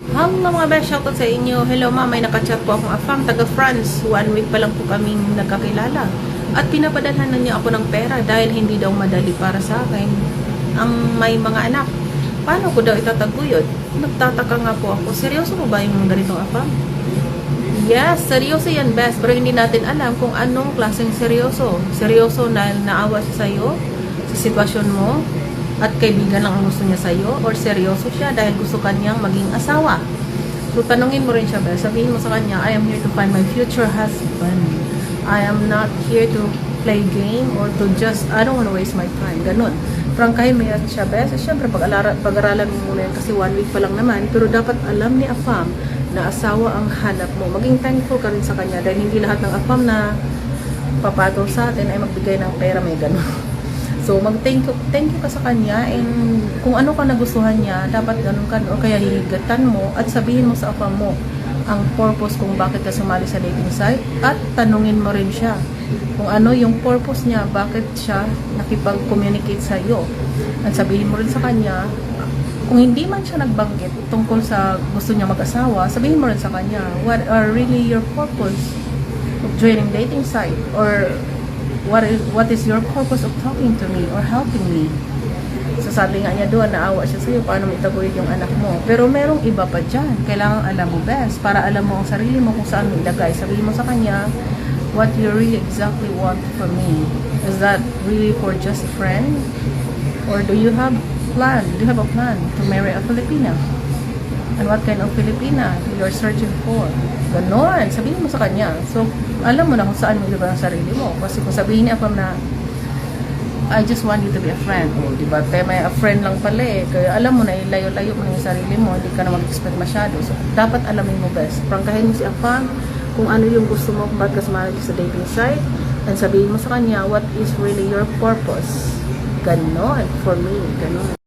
Hello mga best, shoutout sa inyo. Hello ma'am, may nakachat po akong afam, taga France. 1 week pa lang po kaming nagkakilala. At pinapadalhan na niya ako ng pera dahil hindi daw madali para sa akin ang may mga anak. Paano ko daw itataguyod? Nagtataka nga po ako. Seryoso po ba yung ganitong afam? Yes, seryoso yan best. Pero hindi natin alam kung anong klaseng seryoso. Seryoso na naawa siya sa'yo, sa sitwasyon mo, at kaibigan lang ang gusto niya sa'yo, or seryoso siya dahil gusto kanyang maging asawa. So, tanungin mo rin siya, best. Sabihin mo sa kanya, I am here to find my future husband. I am not here to play game or to just, I don't want to waste my time. Ganun. Prangkahin mo yan siya, best. Siyempre, pag-aralan mo muna yan kasi 1 week pa lang naman. Pero dapat alam ni Afam na asawa ang hanap mo. Maging thankful ka rin sa kanya dahil hindi lahat ng Afam na papatol sa atin ay magbigay ng pera, may ganun. So, mag-thank you ka sa kanya, and kung ano ka nagustuhan niya, dapat ganun ka, o kaya hihigatan mo at sabihin mo sa Afam mo ang purpose kung bakit ka sumali sa dating site, at tanungin mo rin siya kung ano yung purpose niya, bakit siya nakipag-communicate sa iyo. At sabihin mo rin sa kanya, kung hindi man siya nagbanggit tungkol sa gusto niya mag-asawa, sabihin mo rin sa kanya, what are really your purpose of joining dating site, or what is your purpose of talking to me or helping me? So sabi nga niya doon, naawa siya sa'yo, paano mo itaguyod yung anak mo. Pero merong iba pa dyan. Kailangan alam mo best, para alam mo ang sarili mo kung saan mo ilagay. Sabihin mo sa kanya, what you really exactly want from me. Is that really for just a friend? Or do you have a plan to marry a Filipina? And what kind of Filipina you're searching for? Ganon, sabihin mo sa kanya. So, alam mo na kung saan mo ilagay ang sarili mo. Kasi kung sabihin niya pa na, I just want you to be a friend. O, diba? Kaya may a friend lang pala eh. Kaya alam mo na, ilayo-layo mo na yung sarili mo. Hindi ka na mag-expect masyado. So, dapat alamin mo best. Prangkahin mo si Afam kung ano yung gusto mo, kung bakit ka sumali sa dating site. And sabihin mo sa kanya, what is really your purpose? Ganon, for me. Ganon.